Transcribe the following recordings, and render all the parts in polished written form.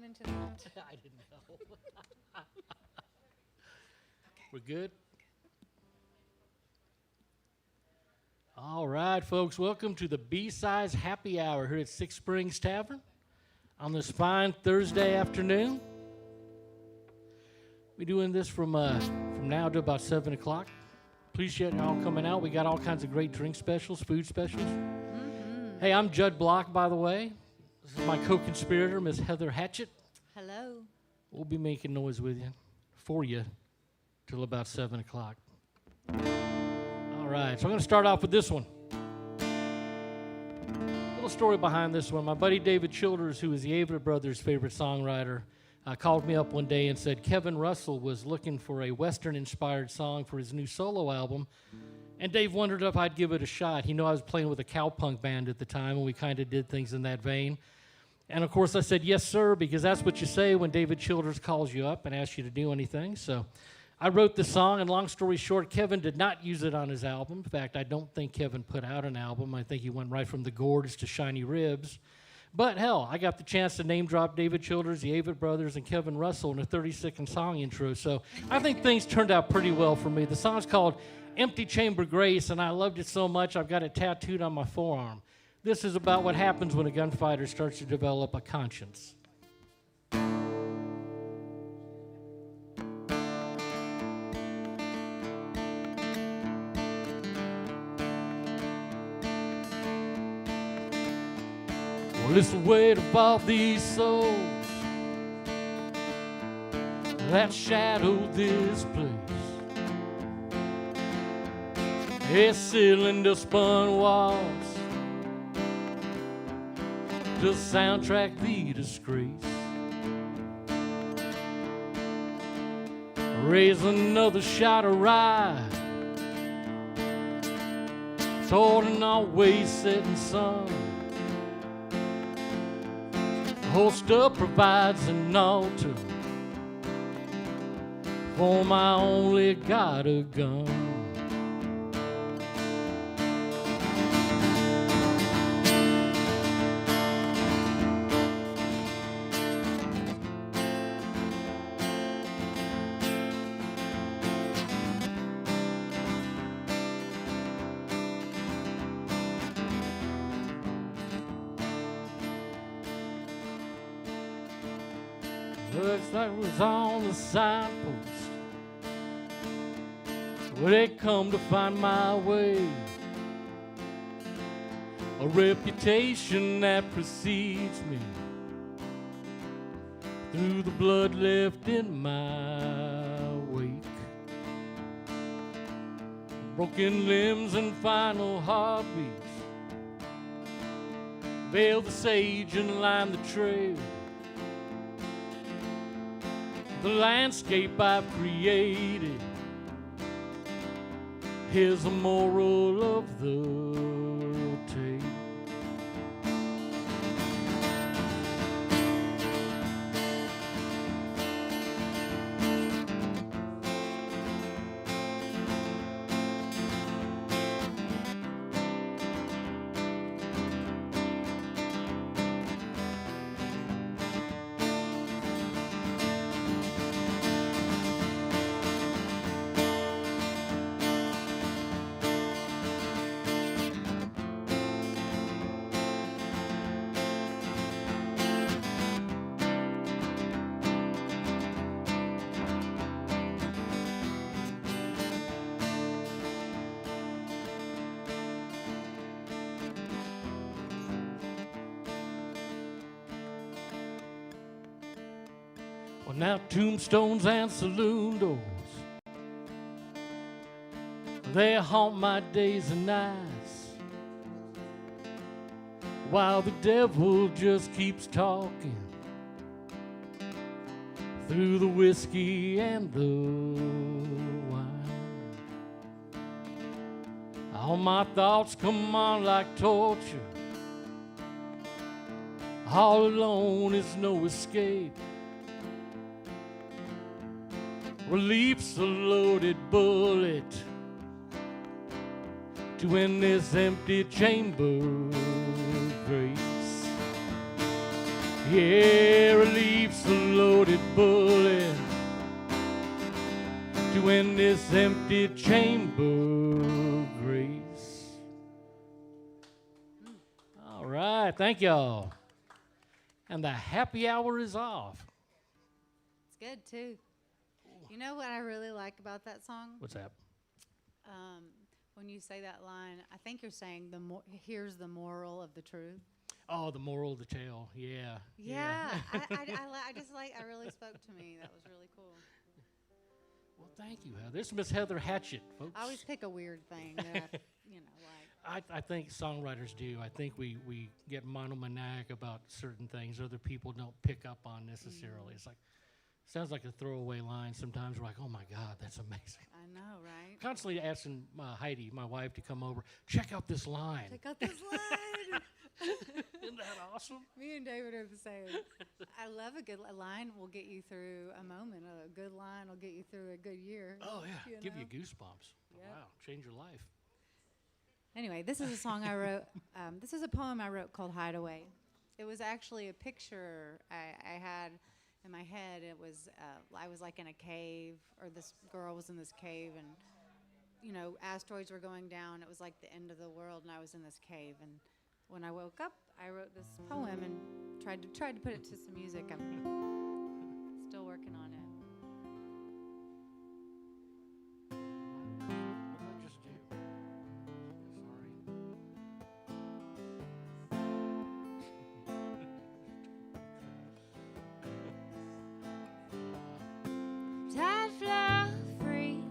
into that? I didn't know. We're good? All right, folks. Welcome to the B-Sides Happy Hour here at Six Springs Tavern on this fine Thursday afternoon. We're doing this from now to about 7 o'clock. Appreciate y'all coming out. We got all kinds of great drink specials, food specials. Mm-hmm. Hey, I'm Jud Block, by the way. This is my co-conspirator, Miss Heather Hatchett. Hello. We'll be making noise with you, for you, till about 7 o'clock. All right, so I'm going to start off with this one. A little story behind this one. My buddy David Childers, who is the Avett Brothers' favorite songwriter, called me up one day and said Kevin Russell was looking for a Western-inspired song for his new solo album, and Dave wondered if I'd give it a shot. He knew I was playing with a cowpunk band at the time, and we kind of did things in that vein. And, of course, I said, yes, sir, because that's what you say when David Childers calls you up and asks you to do anything. So I wrote the song, and long story short, Kevin did not use it on his album. In fact, I don't think Kevin put out an album. I think he went right from the Gourds to Shiny Ribs. But, hell, I got the chance to name drop David Childers, the Avett Brothers, and Kevin Russell in a 30-second song intro. So I think things turned out pretty well for me. The song's called Empty Chamber Grace, and I loved it so much I've got it tattooed on my forearm. This is about what happens when a gunfighter starts to develop a conscience. Well, it's the weight of all these souls that shadow this place. A cylinder-spun walls to soundtrack the disgrace. Raise another shot of rye toward an always setting sun. Holster provides an altar for my only got a gun. Looks like it was on the signpost where they come to find my way. A reputation that precedes me through the blood left in my wake. Broken limbs and final heartbeats veil the sage and line the trail. The landscape I've created, here's the moral of the tale. Well, now tombstones and saloon doors, they haunt my days and nights, while the devil just keeps talking through the whiskey and the wine. All my thoughts come on like torture. All alone is no escape. Relief's a loaded bullet to end this empty chamber of grace. Yeah, relieves a loaded bullet to end this empty chamber of grace. All right, thank y'all. And the happy hour is off. It's good, too. You know what I really like about that song? What's that? When you say that line, I think you're saying, here's the moral of the truth. Oh, the moral of the tale. Yeah. Yeah. I really spoke to me. That was really cool. Well, thank you, Heather. This is Miss Heather Hatchett, folks. I always pick a weird thing that I, like. I think songwriters do. I think we get monomaniac about certain things other people don't pick up on necessarily. It's like, sounds like a throwaway line. Sometimes we're like, oh my God, that's amazing. I know, right? Constantly asking Heidi, my wife, to come over, check out this line. Check out this line. Isn't that awesome? Me and David are the same. I love a good line will get you through a moment. A good line will get you through a good year. Oh, yeah. Give you goosebumps. Yep. Wow. Change your life. Anyway, this is a song I wrote. This is a poem I wrote called Hideaway. It was actually a picture I had in my head. It was, I was like in a cave, or this girl was in this cave, and, you know, asteroids were going down. It was like the end of the world, and I was in this cave. And when I woke up, I wrote this poem and tried to put it to some music. I'm still working on it. What did I just do? Sorry. Tide flow free.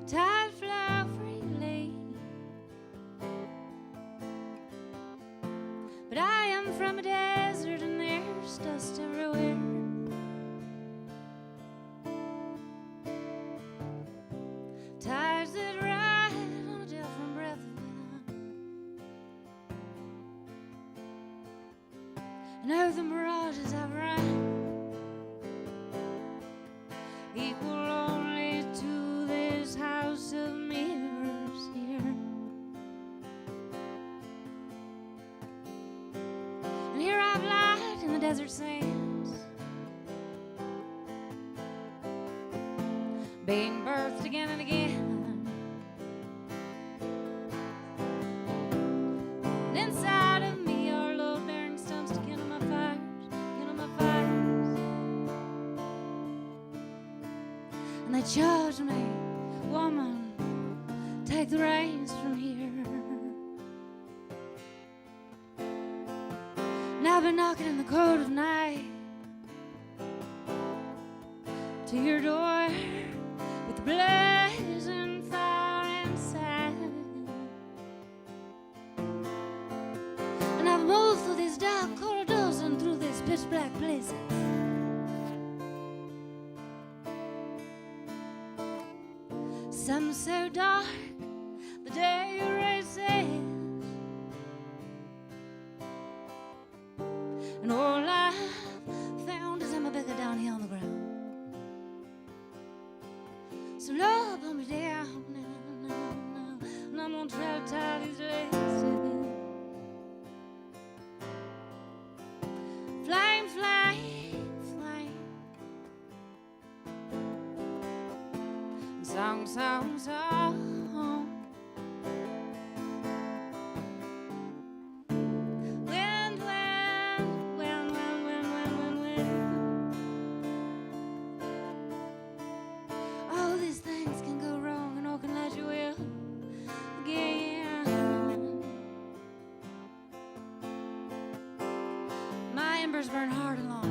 Tide flow freely. But I am from a desert and there's dust everywhere. Tides that ride on a different breath of wind. I know the mirages I've run equal only to this house of mirrors here. And here I've lied in the desert sands, being birthed again and again. And inside of me are load-bearing stumps to kindle my fires, And they judge me, woman, take the reins from here. And I've been knocking in the cold of night to your door with the blazing fire inside. And I've moved through these dark corridors and through these pitch black places. Some so dark, the day erases, and all I found is I'm a beggar down here on the ground. So Lord, put me down now, and I'm gonna try to tie these laces. Flame, flame, flame. Song, song, song. Wind, wind, wind, wind, wind, wind, wind, wind. All these things can go wrong, and all can let you in again. My embers burn hard and long.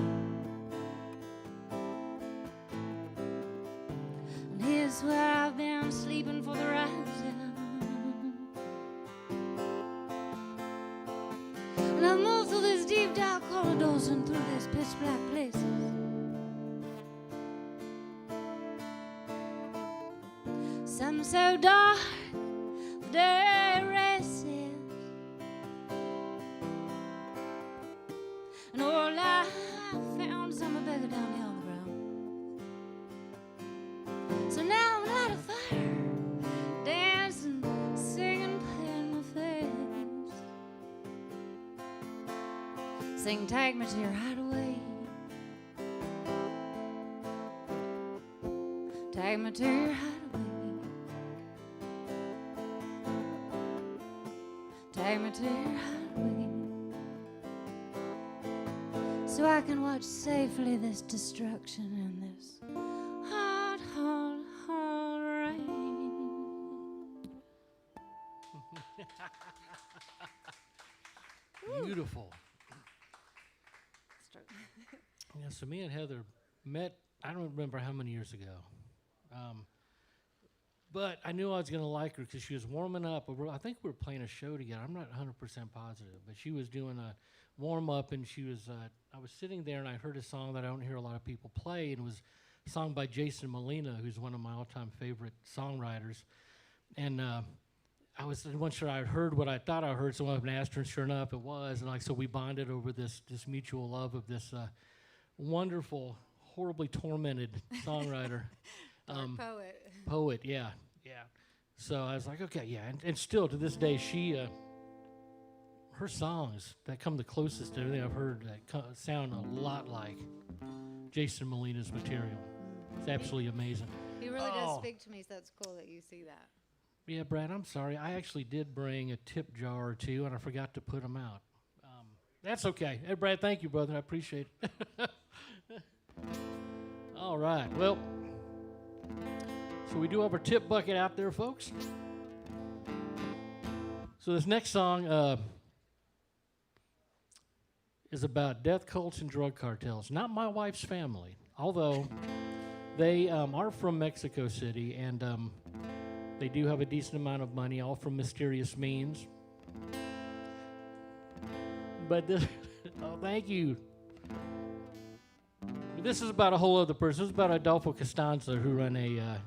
Here's where I've been sleeping for the rising. And I've moved through these deep dark corridors and through these pitch black places. Some so dark, the day races, and all I found is I'm a beggar down here on the ground. So now I'm light a fire, dancing, singing, playing my face. Sing, take me to your hideaway. Take me to your hideaway. Take me to your hideaway. So I can watch safely this destruction and this hard, hard, hard rain. Beautiful. Yeah, so me and Heather met, I don't remember how many years ago. But I knew I was going to like her because she was warming up. I think we were playing a show together. I'm not 100% positive, but she was doing a warm-up, and she was, I was sitting there, and I heard a song that I don't hear a lot of people play, and it was a song by Jason Molina, who's one of my all-time favorite songwriters. And I wasn't sure I heard what I thought I heard, so I went and asked her, and sure enough, it was. And so we bonded over this mutual love of this wonderful, horribly tormented songwriter. Poet, yeah. So I was like, okay, yeah. And still, to this day, her songs that come the closest to everything I've heard that sound a lot like Jason Molina's material. It's absolutely amazing. He really does speak to me, so it's cool that you see that. Yeah, Brad, I'm sorry. I actually did bring a tip jar or two, and I forgot to put them out. That's okay. Hey, Brad, thank you, brother. I appreciate it. All right. Well, so we do have our tip bucket out there, folks. So this next song is about death cults and drug cartels. Not my wife's family, although they are from Mexico City, and they do have a decent amount of money, all from mysterious means. But this, oh, thank you. This is about a whole other person. This is about Adolfo Costanza, who ran a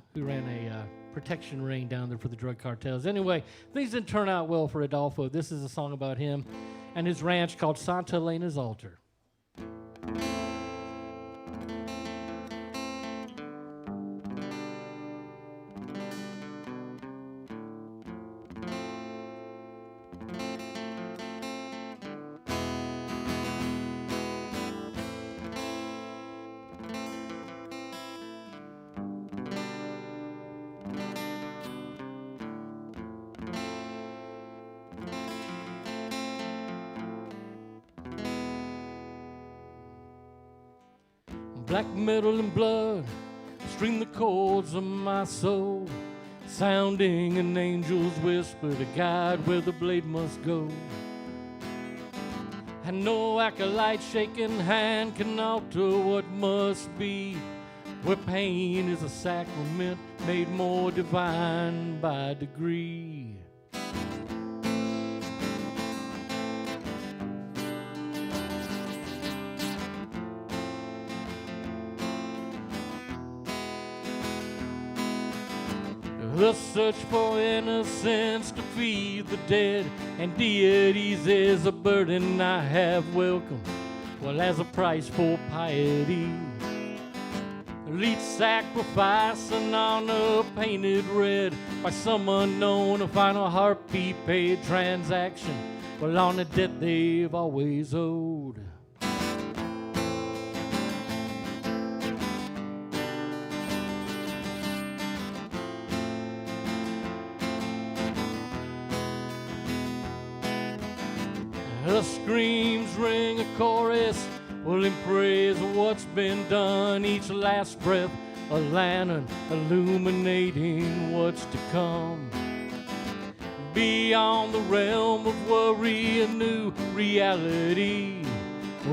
protection ring down there for the drug cartels. Anyway, things didn't turn out well for Adolfo. This is a song about him and his ranch called Santa Elena's Altar. Black metal and blood string the chords of my soul, sounding an angel's whisper to guide where the blade must go. And no acolyte shaking hand can alter what must be, where pain is a sacrament made more divine by degree. The search for innocence to feed the dead and deities is a burden I have welcomed, well, as a price for piety. Each sacrifice and honor painted red by some unknown, a final heartbeat paid transaction, well, on a debt they've always owed. The screams ring a chorus, well, in praise of what's been done. Each last breath a lantern illuminating what's to come. Beyond the realm of worry, a new reality,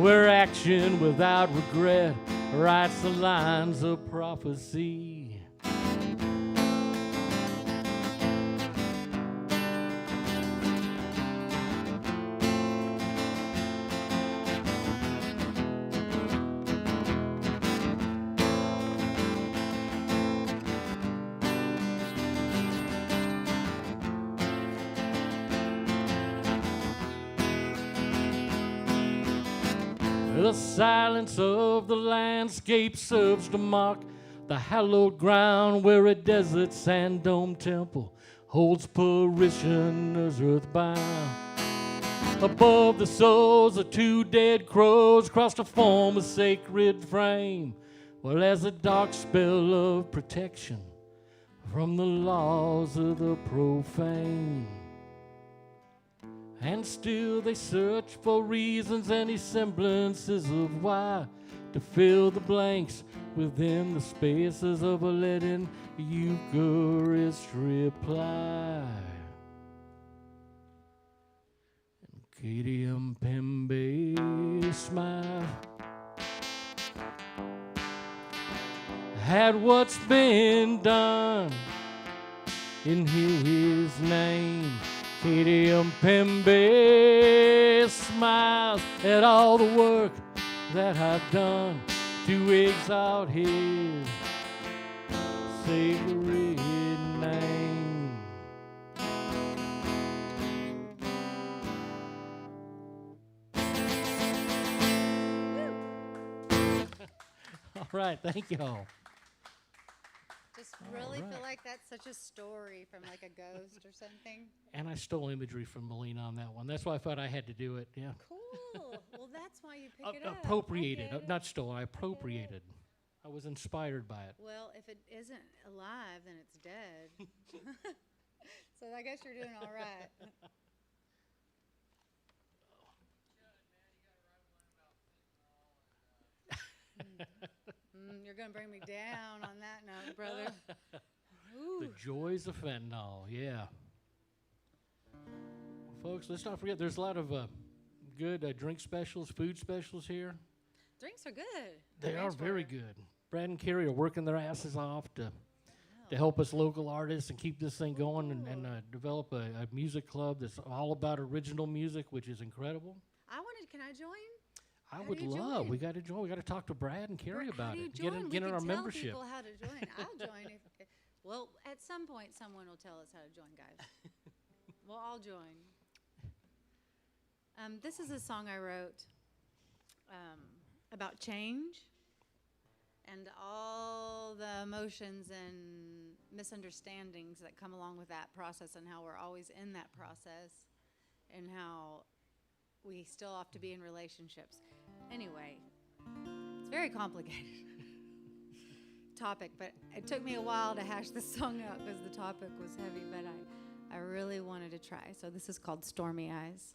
where action without regret writes the lines of prophecy. The silence of the landscape serves to mark the hallowed ground where a desert sand dome temple holds parishioners earthbound. Above the souls of two dead crows crossed to form a sacred frame. Well, as a dark spell of protection from the laws of the profane. And still they search for reasons, any semblances of why, to fill the blanks within the spaces of a leaden Eucharist reply. And Katie Mpembe smiled at what's been done in his name. Katie Mpembe smiles at all the work that I've done to exalt his sacred name. All right, thank y'all. Just really feel like that's such a story from like a ghost or something. And I stole imagery from Melina on that one. That's why I thought I had to do it. Yeah. Cool. Well, that's why you pick it up. Appropriated, I get it. not stolen. I appropriated. I was inspired by it. Well, if it isn't alive, then it's dead. So I guess you're doing all right. You're going to bring me down on that note, brother. The joys of fentanyl, yeah. Well, folks, let's not forget there's a lot of good drink specials, food specials here. Drinks are good. They are very good. Brad and Carrie are working their asses off to help us local artists and keep this thing going and develop a music club that's all about original music, which is incredible. Can I join? I would love. We got to join. We got to talk to Brad and Carrie about it. Get in our membership. People how to join. I'll join. Well, at some point, someone will tell us how to join, guys. We'll all join. This is a song I wrote about change and all the emotions and misunderstandings that come along with that process, and how we're always in that process, and how we still have to be in relationships. Anyway, it's very complicated topic, but it took me a while to hash this song out because the topic was heavy, but I really wanted to try. So this is called Stormy Eyes.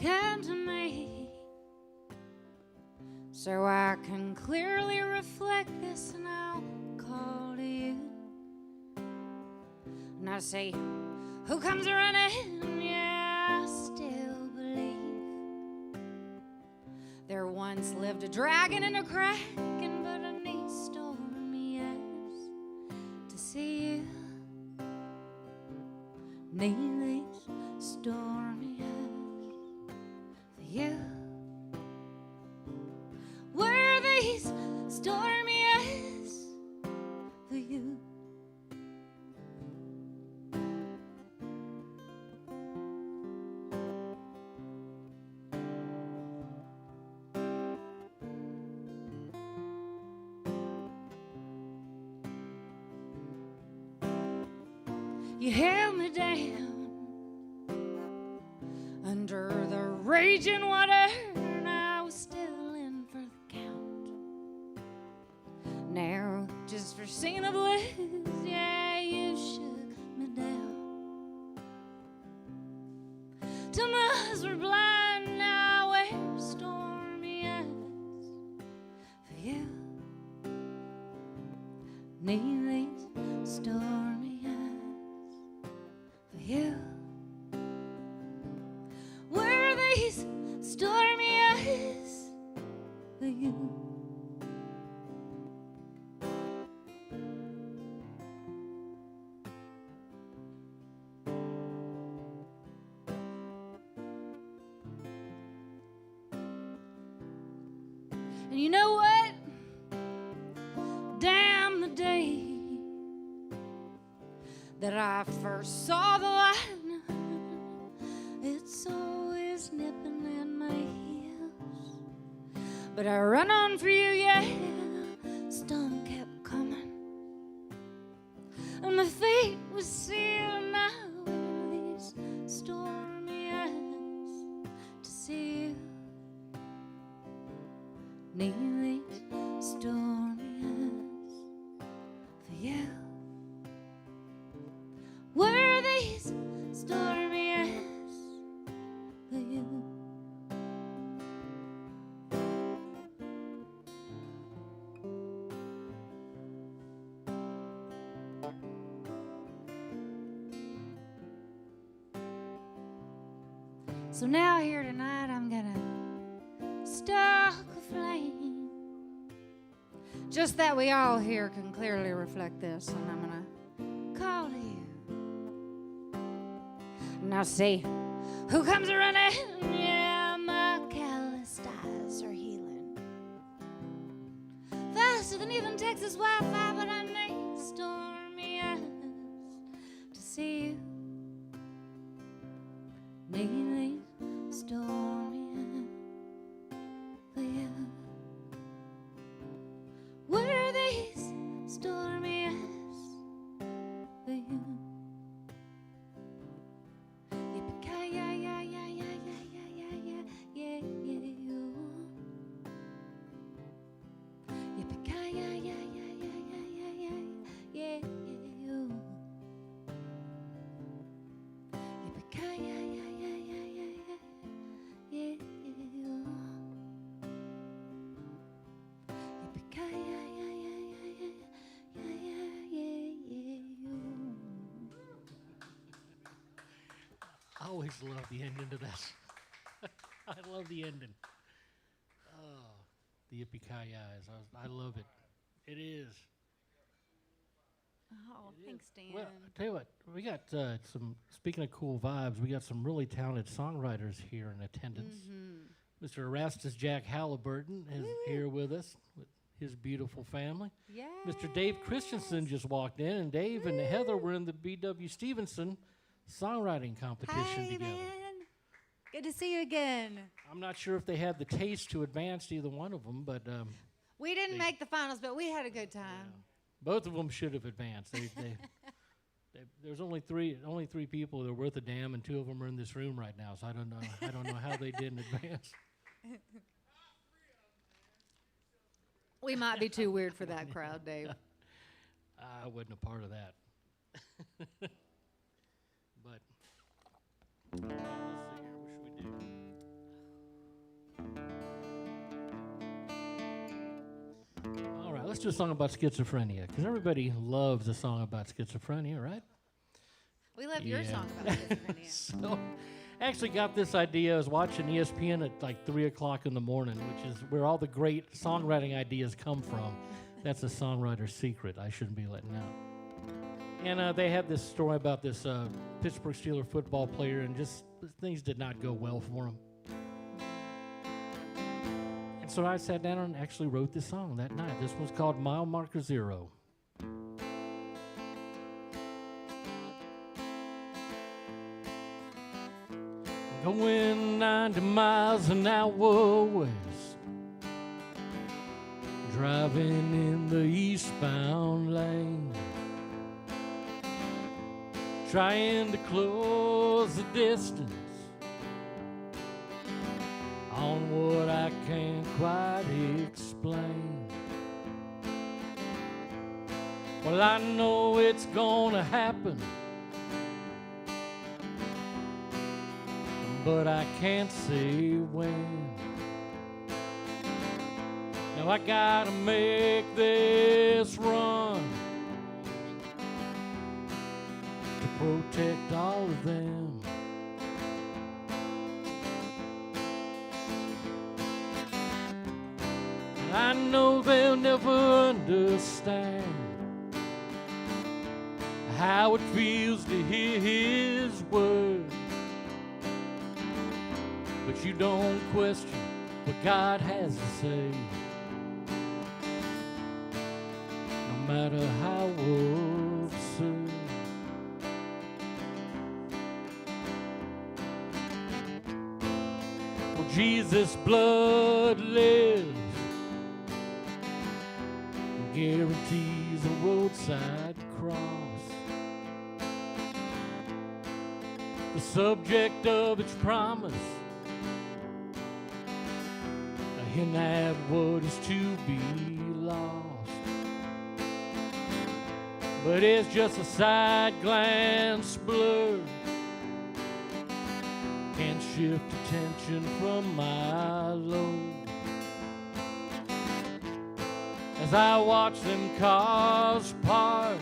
Come to me so I can clearly reflect this, and I'll call to you. And I say, who comes running? Yeah, I still believe there once lived a dragon in a kraken, but I need stormy eyes to see you. Need these stormy eyes. You were these stormy eyes for you. You held me down under the raging water, and I was still in for the count. Now, just for singing the blues, yeah, you shook me down. Till my eyes were blind, now I wear stormy eyes for you. Need these stormy eyes for you. These stormy eyes for you. And you know what? Damn the day that I first saw the light. It's always nipping at my heels, but I run on for you, yeah. Storm kept coming, and my fate was sealed now in these stormy eyes to see you. Need these stormy eyes for you. Were these stormy eyes for you? So now here tonight I'm gonna stoke a flame, just that we all here can clearly reflect this, and I'm gonna call to you. Now see who comes running. Yeah, my calloused eyes are healing faster than even Texas Wi-Fi, but I need stormy eyes to see you. Need these stormy eyes for you. Were these stormy eyes for you? I always love the ending to this. I love the ending. Oh, the yippee-ki-yis. I love it. It is. Oh, It thanks, is. Dan. Well, I tell you what, we got speaking of cool vibes, we got some really talented songwriters here in attendance. Mr. Erastus Jack Halliburton is here with us with his beautiful family. Yeah. Mr. Dave Christensen just walked in, and Dave and Heather were in the B.W. Stevenson songwriting competition Hey, together. man. Good to see you again. I'm not sure if they had the taste to advance either one of them, but We didn't They- make the finals, but we had a good time. both of them should have advanced. There's only three people that are worth a damn, and two of them are in this room right now. So I don't know how they didn't advance. We might be too weird for that crowd, Dave. I wasn't a part of that. But let's see here. What should we do? All right, let's do a song about schizophrenia, because everybody loves a song about schizophrenia, right? We love your Yeah. song about schizophrenia. So, I actually got this idea. I was watching ESPN at like 3 o'clock in the morning, which is where all the great songwriting ideas come from. That's a songwriter's secret I shouldn't be letting out. And they had this story about this Pittsburgh Steelers football player, and just things did not go well for him. And so I sat down and actually wrote this song that night. This one's called Mile Marker Zero. Going 90 miles an hour west, driving in the eastbound lane, trying to close the distance on what I can't quite explain. Well, I know it's gonna happen, but I can't say when. Now I gotta make this run to protect all of them. And I know they'll never understand how it feels to hear his words. But you don't question what God has to say. matter how absurd. Well, Jesus' blood lives, guarantees a roadside cross. The subject of its promise, a hint at what is to be lost. But it's just a side glance blur, can't shift attention from my load. As I watch them cars part,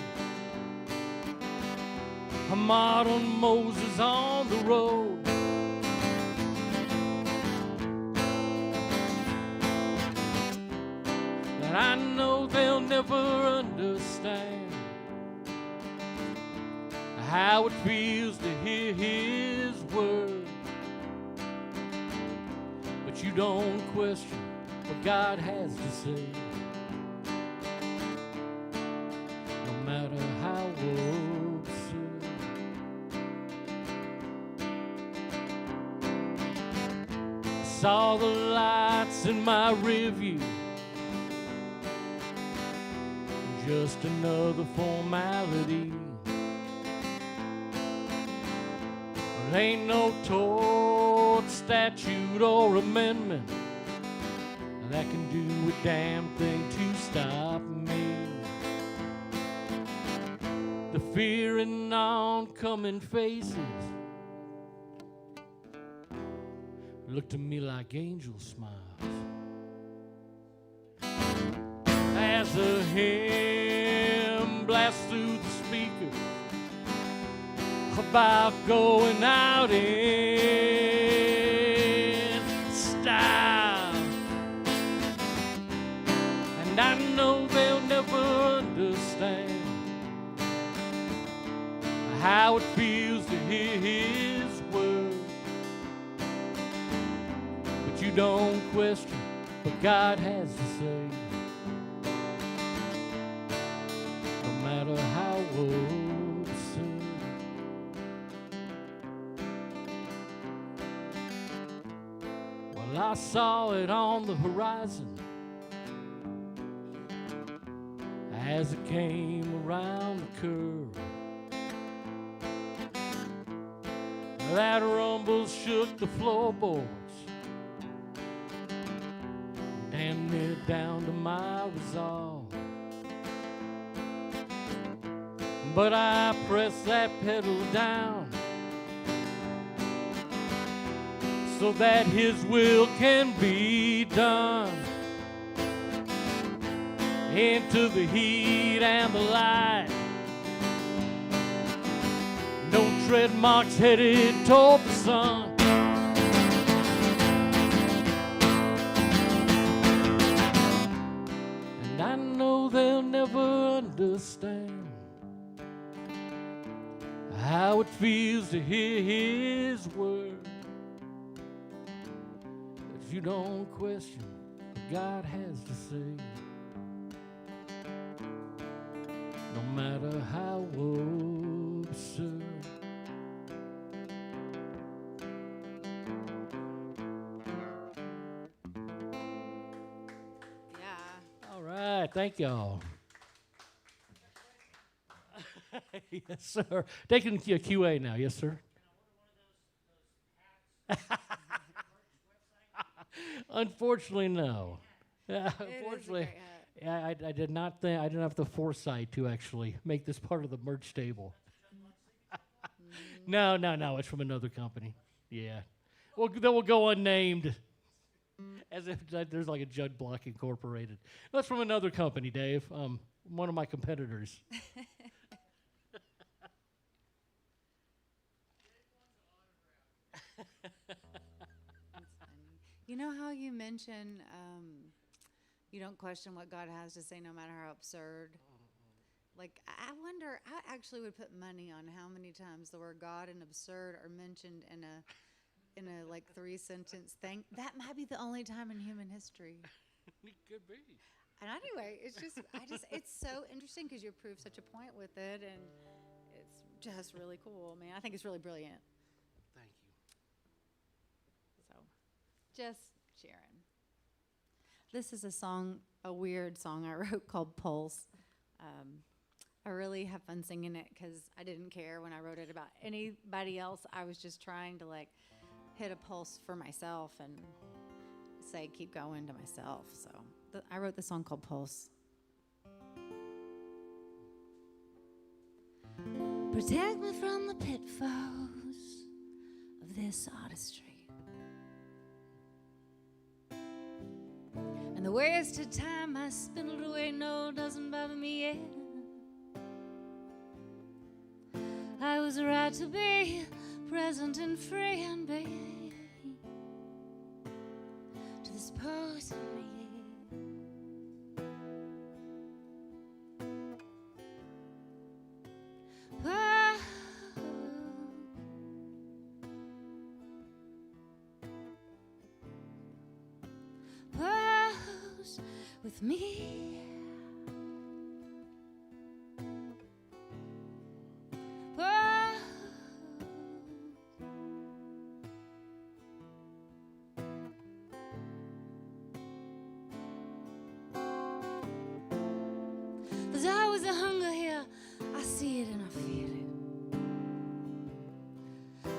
a modern Moses on the road. That I know they'll never understand how it feels to hear his word. But you don't question what God has to say, no matter how absurd. I saw the lights in my rearview, just another formality. There ain't no tort, statute, or amendment that can do a damn thing to stop me. The fear in oncoming faces look to me like angel smiles as a hymn blasts through the speakers about going out in style. And I know they'll never understand how it feels to hear his word. But you don't question what God has to say, no matter how absurd. Well, I saw it on the horizon as it came around the curve. That rumble shook the floorboards, damn near down to my resolve. But I pressed that pedal down so that his will can be done. Into the heat and the light, no tread marks headed toward the sun. And I know they'll never understand how it feels to hear his word. If you don't question what God has to say, no matter how absurd. Yeah. All right, thank y'all. Yes, sir. Taking your QA now, yes, sir. Unfortunately, no. Unfortunately, yeah, I did not think I didn't have the foresight to actually make this part of the merch table. No, it's from another company. Yeah, well, that will go unnamed, as if there's like a Jud Block Incorporated. That's from another company, Dave. One of my competitors. That's funny. You know how you mention you don't question what God has to say, no matter how absurd. Like, I wonder. I actually would put money on how many times the word God and absurd are mentioned in a like 3-sentence thing. That might be the only time in human history. It could be. And anyway, it's so interesting because you prove such a point with it, and it's just really cool, man. I think it's really brilliant. Thank you. So, just sharing. This is a weird song I wrote called Pulse. I really have fun singing it because I didn't care when I wrote it about anybody else. I was just trying to like hit a pulse for myself and say keep going to myself. So I wrote this song called Pulse. Protect me from the pitfalls of this artistry and the wasted time I spindled away. No, doesn't bother me yet. I was right to be present and free and be to this pose in me. Pose with me. There's always a hunger here. I see it and I feel it.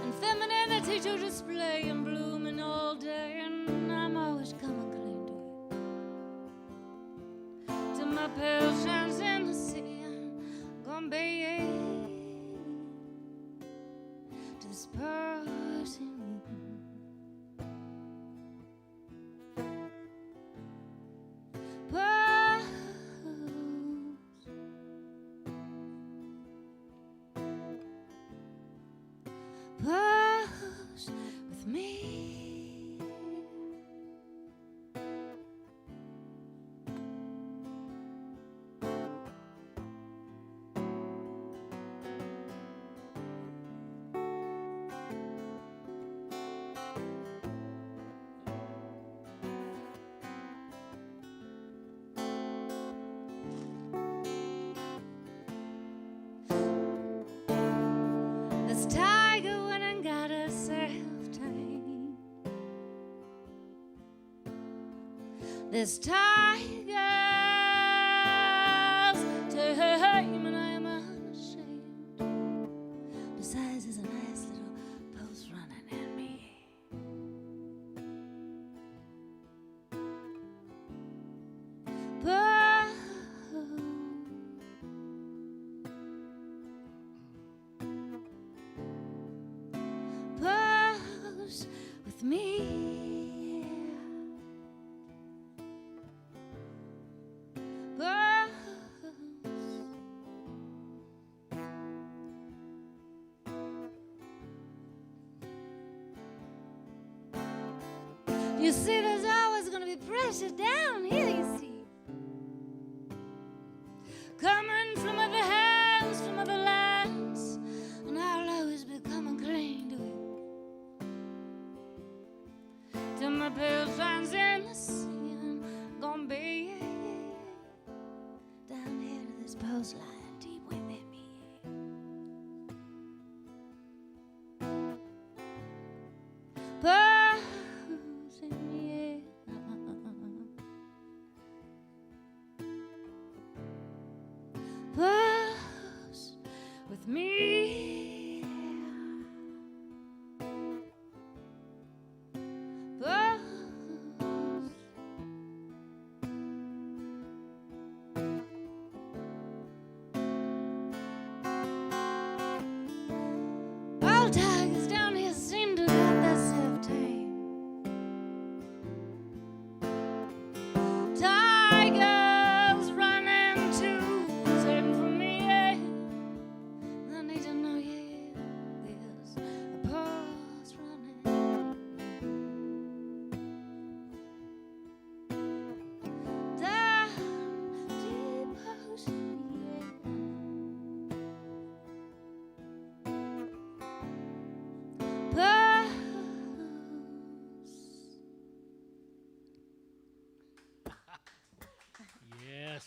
And femininity to display and blooming all day. And I'm always coming clean to it. Till my pale shines in the sea. I'm gonna be to this person. Pose with me. This tiger went and got herself tamed. This tiger's tame, and I am unashamed. Besides, there's a nice little pulse running in me. Pose with me. Pose. You see, there's always gonna be pressure down here, you see. Coming from other hands, from other lands, and I'll always be coming clean to it. Till my pale shines in the sea, I'm gonna be down here to this post line deep within me. Pose in me. Pose with me. Pose. Yes.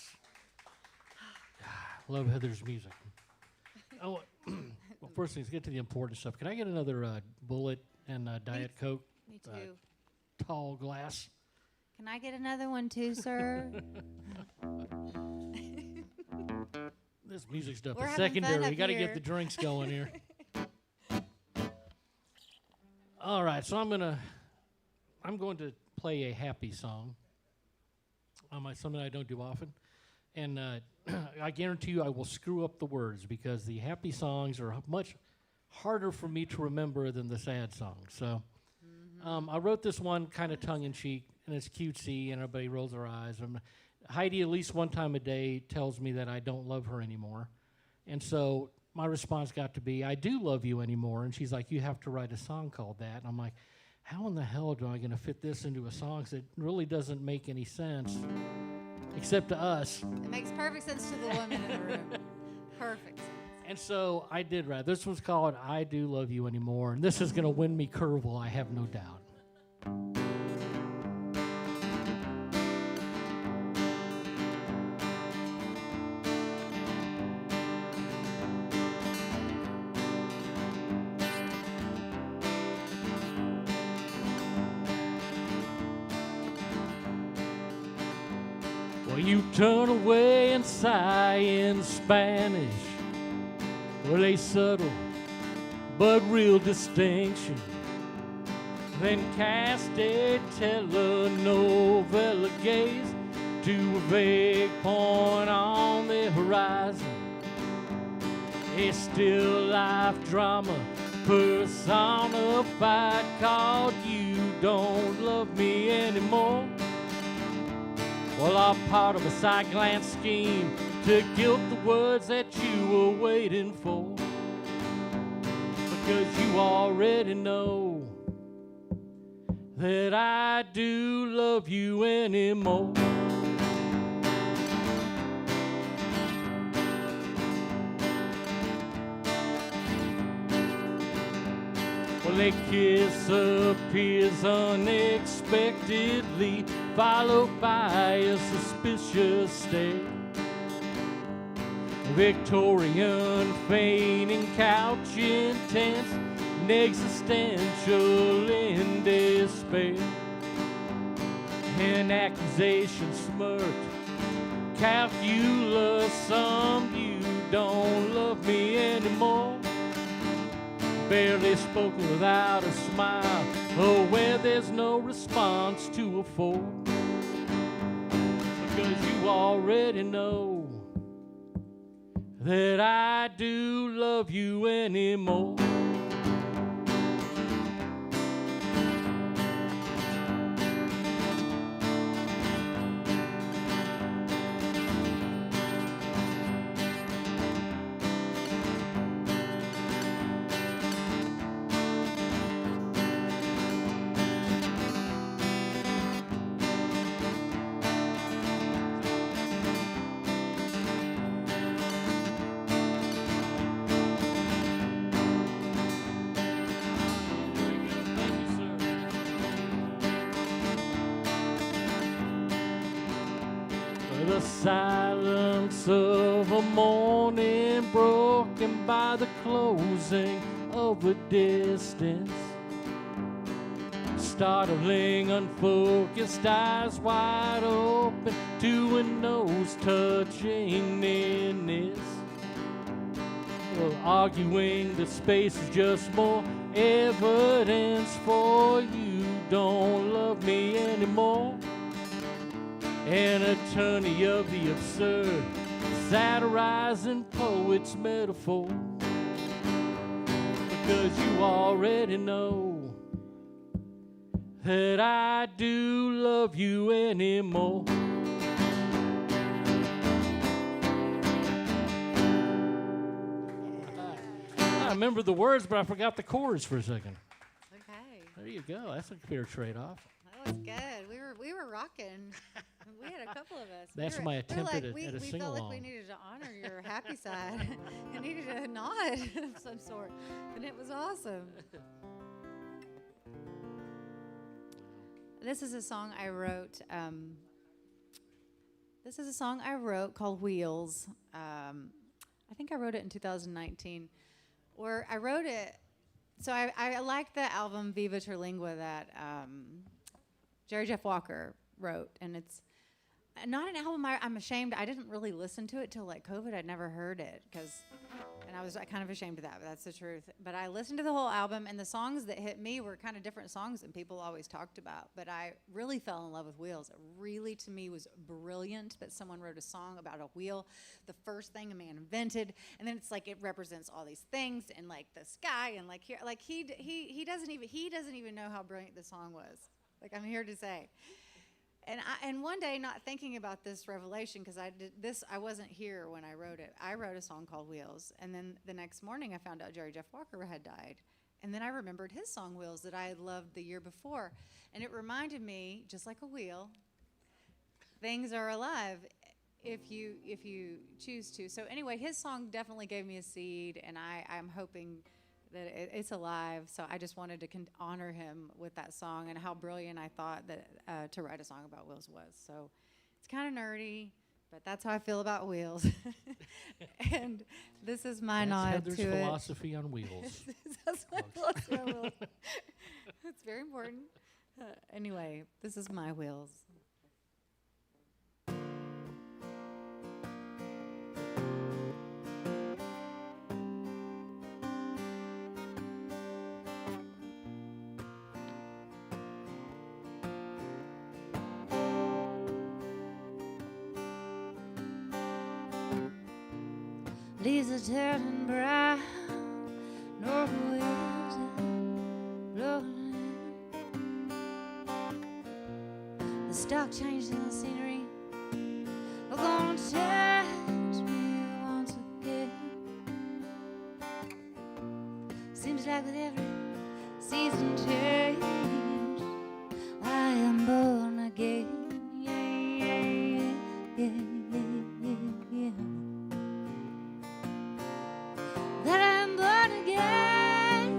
Love Heather's music. Oh, well, first things, get to the important stuff. Can I get another bullet and Diet Coke? Me too. Tall glass. Can I get another one too, sir? This music stuff We're is having fun secondary. up We got to here. get the drinks going here. All right, so I'm going to play a happy song. Something I don't do often, and I guarantee you I will screw up the words because the happy songs are much harder for me to remember than the sad songs. So I wrote this one kind of tongue-in-cheek, and it's cutesy, and everybody rolls their eyes. Heidi, at least one time a day, tells me that I don't love her anymore. And so my response got to be, I do love you anymore. And she's like, you have to write a song called that. And I'm like, how in the hell am I going to fit this into a song that really doesn't make any sense, except to us? It makes perfect sense to the women in the room. Perfect sense. And so I did write. This one's called I Do Love You Anymore. And this is going to win me Curville, I have no doubt. Well, you turn away and sigh in Spanish. Well, a subtle but real distinction. Then cast a telenovela gaze to a vague point on the horizon. A still life drama personified called You Don't Love Me Anymore. Well, I'm part of a side glance scheme to guilt the words that you were waiting for. Because you already know that I do love you anymore. Well, a kiss appears unexpectedly, followed by a suspicious stare. Victorian feigning couch intense and existential in despair. An accusation smirked, calculus summed, you don't love me anymore. Barely spoken without a smile, or where there's no response to afford. Because you already know that I do love you anymore. The silence of a morning broken by the closing of a distance. Startling, unfocused eyes wide open to a nose-touching nearness. Well, arguing that space is just more evidence for you don't love me anymore. An attorney of the absurd, satirizing poet's metaphor. Because you already know that I do love you anymore. I remember the words, but I forgot the chords for a second. Okay. There you go. That's a fair trade-off. That was good. We were rocking. We had a couple of us. That's my attempt at a we felt sing-along. like we needed to honor your happy side. It needed a nod of some sort, and it was awesome. This is a song I wrote. This is a song I wrote called Wheels. I think I wrote it in 2019. Or I wrote it, so I like the album Viva Terlingua that Jerry Jeff Walker wrote. And it's not an album I'm ashamed. I didn't really listen to it till like COVID. I'd never heard it and I was kind of ashamed of that, but that's the truth. But I listened to the whole album, and the songs that hit me were kind of different songs than people always talked about. But I really fell in love with Wheels. It really, to me, was brilliant that someone wrote a song about a wheel, the first thing a man invented, and then it's like it represents all these things and like the sky and like here, like he doesn't even know how brilliant the song was. Like I'm here to say. And one day, not thinking about this revelation, because I wasn't here when I wrote it. I wrote a song called Wheels, and then the next morning I found out Jerry Jeff Walker had died, and then I remembered his song Wheels that I had loved the year before, and it reminded me, just like a wheel, things are alive if you choose to. So anyway, his song definitely gave me a seed, and I'm hoping that it's alive. So I just wanted to honor him with that song and how brilliant I thought that to write a song about wheels was. So it's kind of nerdy, but that's how I feel about wheels. And this is my nod Heather's to it. philosophy on wheels. That's my philosophy on wheels. It's very important. Anyway, this is my wheels. Leaves are turning brown, north winds are blowing in. The stock changed in the scenery are gonna touch me once again. Seems like with every season change, I am born again. That I'm born again,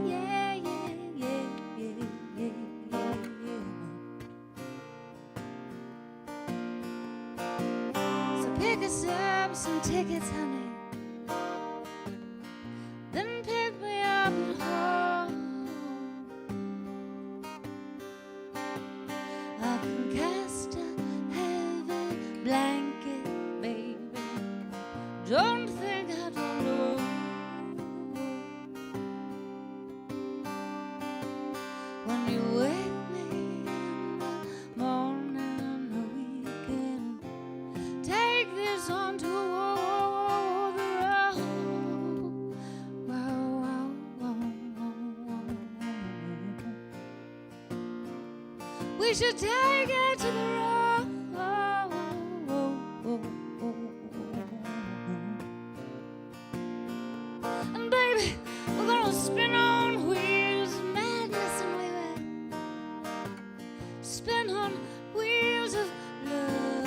So pick us up some tickets, honey, then pick me up at home. I can cast a heavy blanket, baby. Don't think I don't know. When you wake me in the morning on the weekend, take this on to the road. We should take it to the road. And baby, we're gonna spin on wheels of madness, and we will spin on wheels of love.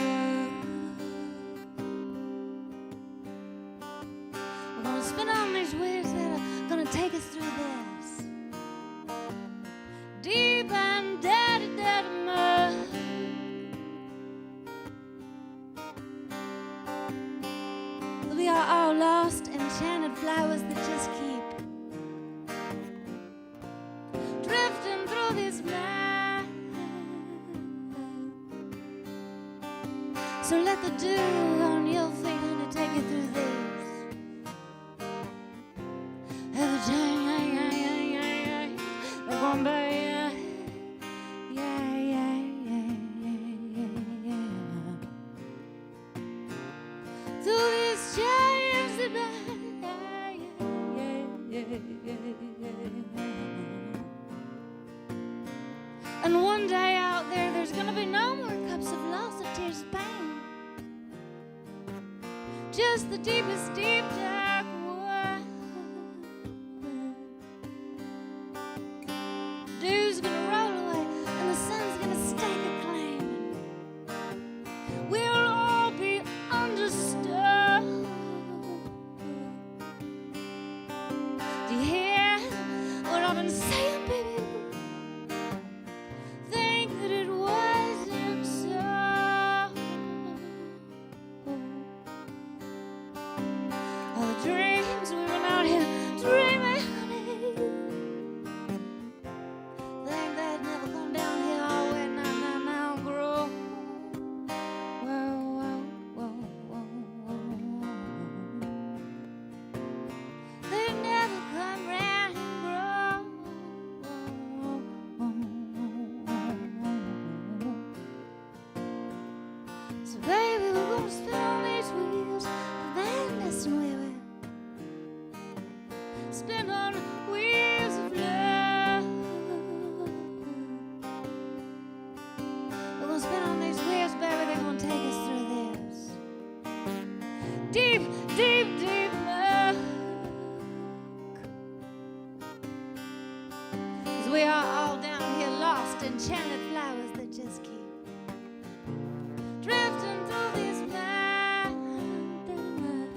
We're gonna spin on these wheels that are gonna take us through this deep and dirty mud. We are all lost, enchanted flowers that just keep drifting through this night. So let the dew on your feet, honey, take you through this. Every time, like one day. And one day out there, there's gonna be no more cups of loss, of tears of pain. Just the deepest, deep, dark well. Dew's gonna roll away, and the sun's gonna stake a claim. We'll all be understood. Do you hear what I've been saying, baby? Think that it wasn't so. deep, deep, deep muck. 'Cause we are all down here lost, enchanted flowers that just keep drifting through this mountain mud.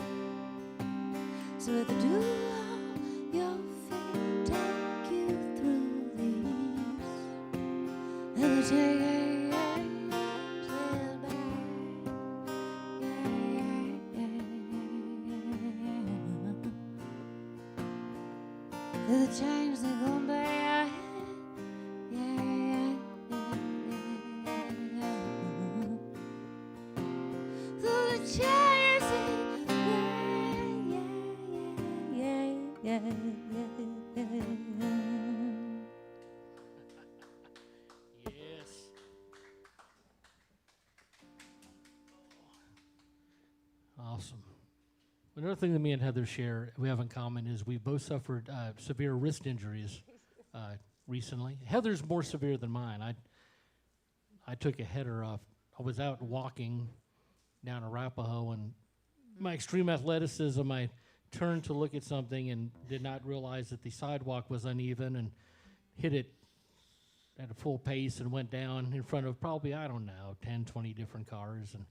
So let the dew on your feet take you through these and the change sail by. The change they go by. Yes. Awesome. Another thing that me and Heather share, we have in common, is we both suffered severe wrist injuries recently. Heather's more severe than mine. I took a header off. I was out walking down Arapahoe, and my extreme athleticism, I turned to look at something and did not realize that the sidewalk was uneven and hit it at a full pace and went down in front of probably, I don't know, 10, 20 different cars. And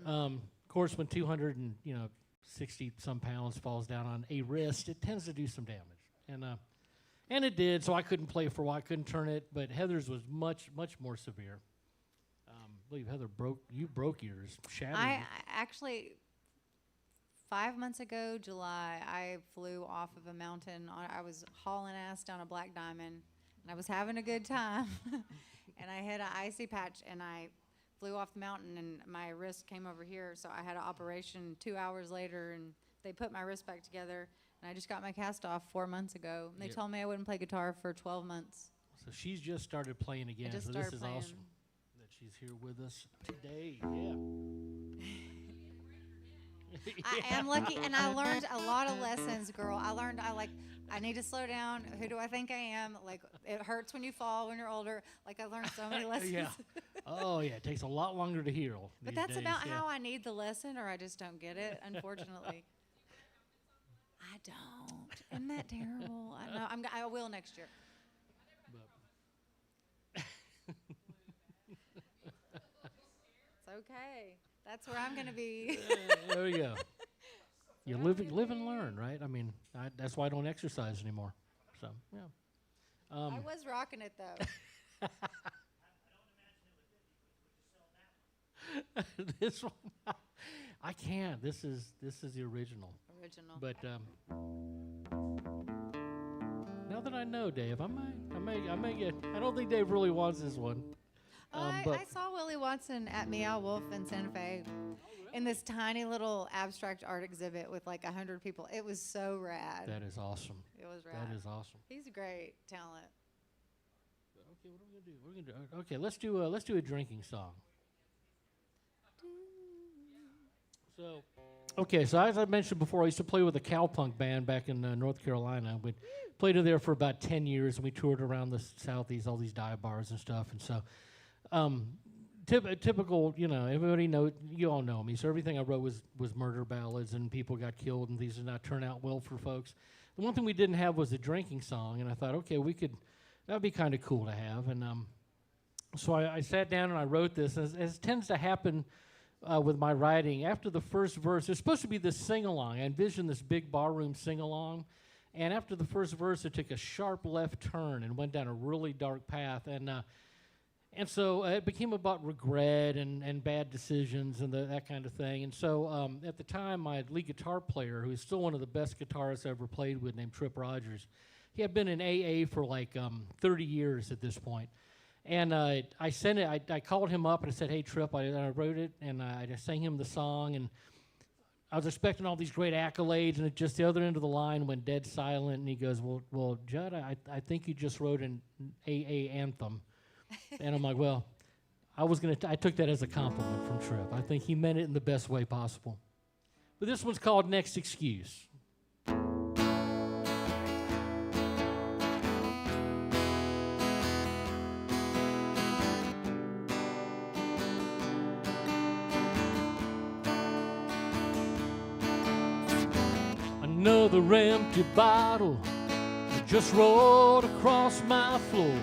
of course, when 260 some pounds falls down on a wrist, it tends to do some damage. And it did, so I couldn't play for a while. I couldn't turn it, but Heather's was much, much more severe. I believe Heather broke yours, shattered. I actually, 5 months ago, July, I flew off of a mountain. I was hauling ass down a black diamond, and I was having a good time. And I hit an icy patch, and I flew off the mountain, and my wrist came over here. So I had an operation 2 hours later, and they put my wrist back together. And I just got my cast off 4 months ago. And they told me I wouldn't play guitar for 12 months. So she's just started playing again. So this is awesome that she's here with us today. I am lucky, and I learned a lot of lessons, girl. I need to slow down. Who do I think I am? Like, it hurts when you fall when you're older. Like, I learned so many lessons. Yeah. Oh, yeah. It takes a lot longer to heal. But that's days, about how I need the lesson, or I just don't get it, unfortunately. I don't. Isn't that terrible? I know. I will next year. It's okay. That's where I'm going to be. There we go. You live and learn, right? I mean, that's why I don't exercise anymore. So, yeah. I was rocking it, though. This one, I can't. This is the original. But now that I know Dave, I may get. I don't think Dave really wants this one. I saw Willie Watson at Meow Wolf in Santa Fe in this tiny little abstract art exhibit with like 100 people. It was so rad. That is awesome. It was rad. That is awesome. He's a great talent. Okay, what are we gonna do? Okay, let's do a drinking song. So, okay, so as I mentioned before, I used to play with a cowpunk band back in North Carolina. We played there for about 10 years, and we toured around the Southeast, all these dive bars and stuff. And so, typical, everybody know, you all know me. So everything I wrote was murder ballads, and people got killed, and these did not turn out well for folks. The one thing we didn't have was a drinking song, and I thought, okay, that'd be kind of cool to have. And so I sat down and I wrote this, as tends to happen with my writing. After the first verse, there's supposed to be this sing-along. I envisioned this big barroom sing-along, and after the first verse, it took a sharp left turn and went down a really dark path, and so it became about regret and bad decisions and that kind of thing. And so at the time, my lead guitar player, who is still one of the best guitarists I ever played with, named Trip Rogers, he had been in AA for like 30 years at this point. And I sent it. I called him up and I said, "Hey, Trip," I wrote it, and I just sang him the song. And I was expecting all these great accolades, and at just the other end of the line went dead silent. And he goes, "Well, Jud, I think you just wrote an AA anthem." And I'm like, "Well, I took that as a compliment from Trip. I think he meant it in the best way possible." But this one's called "Next Excuse." Another empty bottle just rolled across my floor,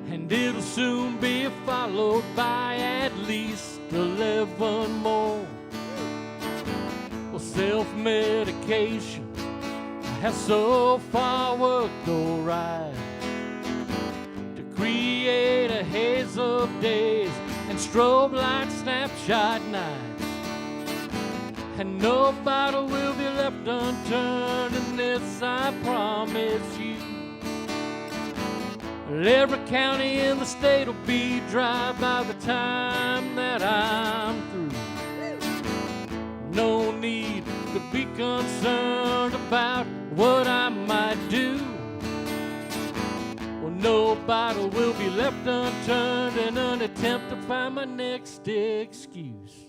and it'll soon be followed by at least 11 more. Well, self-medication has so far worked all right to create a haze of days and strobe light snapshot nights. And no bottle will be left unturned in this, I promise you. Every county in the state will be dry by the time that I'm through. No need to be concerned about what I might do. Well, no bottle will be left unturned in an attempt to find my next excuse.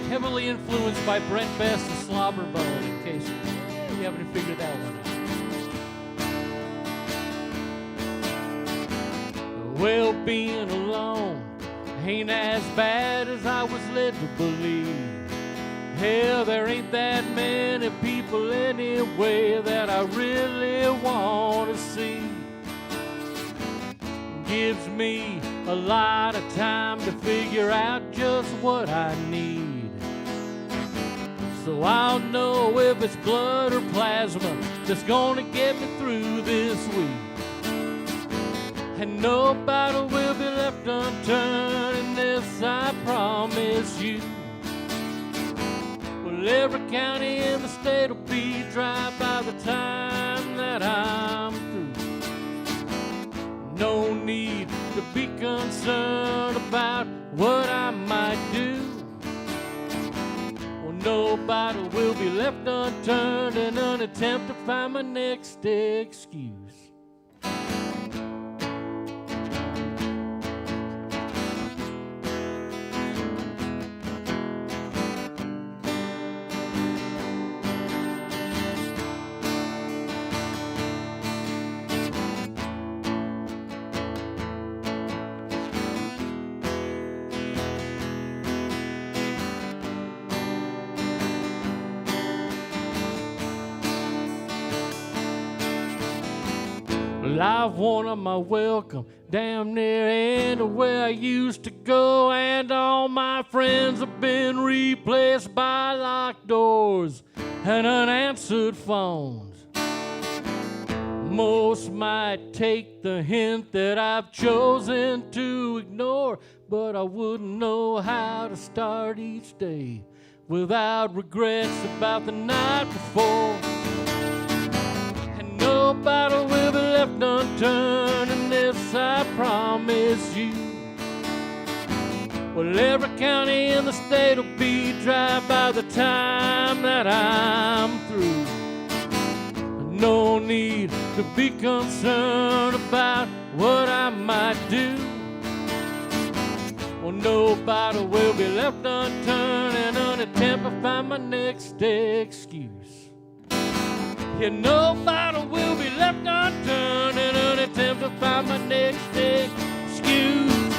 Heavily influenced by Brent Best's Slobberbone, in case you haven't figured that one out. Well, being alone ain't as bad as I was led to believe. Hell, there ain't that many people anyway that I really want to see. Gives me a lot of time to figure out just what I need. So I'll know if it's blood or plasma that's gonna get me through this week. And no bottle will be left unturned in this, I promise you. Well, every county in the state will be dry by the time that I'm through. No need to be concerned about what I might do. No bottle will be left unturned in an attempt to find my next excuse. Well, I've worn on my welcome damn near anywhere I used to go, and all my friends have been replaced by locked doors and unanswered phones. Most might take the hint that I've chosen to ignore, but I wouldn't know how to start each day without regrets about the night before. No bottle will be left unturned in this, I promise you. Well, every county in the state will be dry by the time that I'm through. No need to be concerned about what I might do. Well, no bottle will be left unturned in an attempt to find my next excuse. Yeah, no bottle will be left unturned in an attempt to find my next excuse.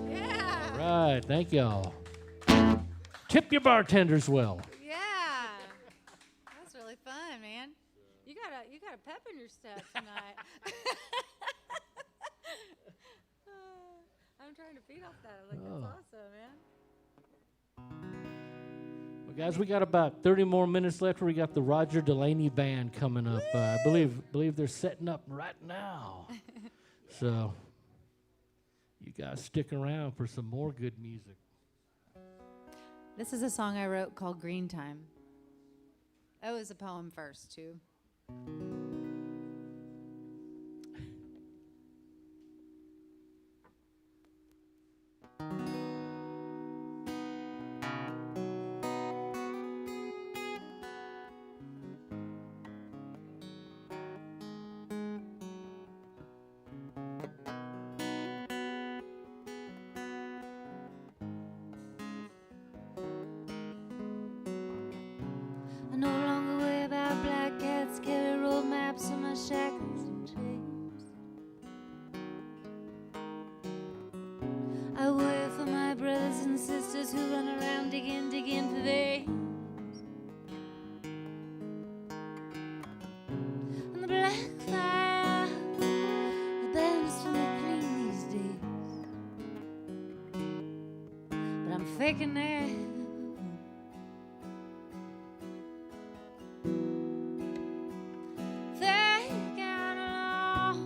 Yeah. All right, thank y'all. Tip your bartenders well. Yeah. That's really fun, man. You got a pep in your step tonight. I'm trying to feed off that. I'm like, that's awesome, man. Well, guys, we got about 30 more minutes left. We got the Roger Delaney Band coming up. I believe they're setting up right now. So you guys stick around for some more good music. This is a song I wrote called Green Time. That was a poem first, too. thinking now. Thinking along.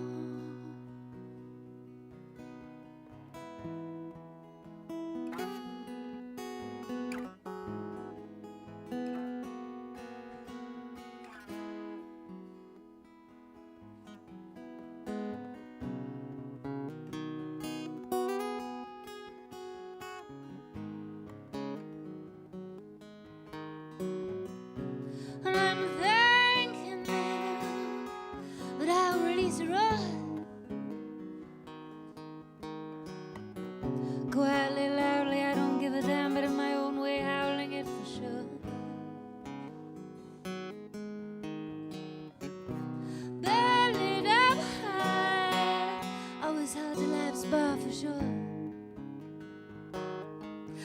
And I'm thinking now that I'll release a run. Quietly, loudly, I don't give a damn, but in my own way, howling it for sure. Belly down high, always hard to life's bar for sure.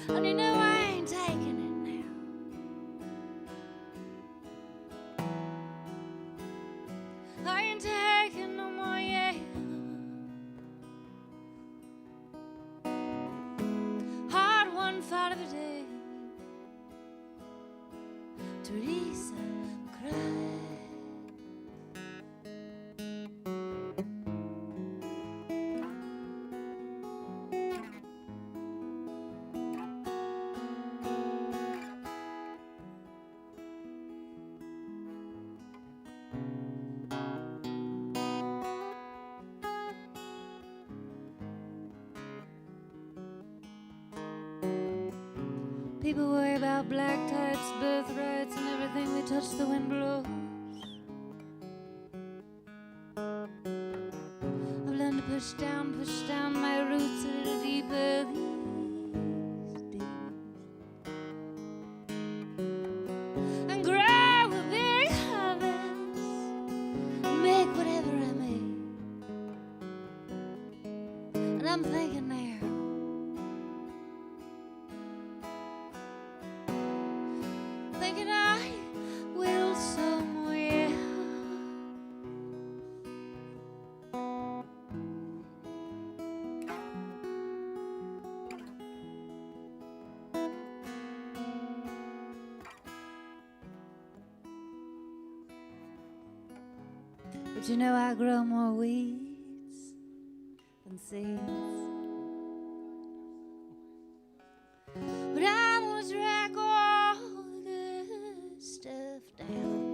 And you know I ain't taking it now. I ain't taking no more, yeah. Hard one fight of a day. Teresa cried. People worry about black tights, birthrights, and everything we touch the wind blows. I've learned to push down my roots a little deeper these days. And grow a big harvest, and make whatever I make. And I'm thinking there. Thinking I will somewhere. But you know I grow more weeds than seeds. But I'm gonna track all the good stuff down.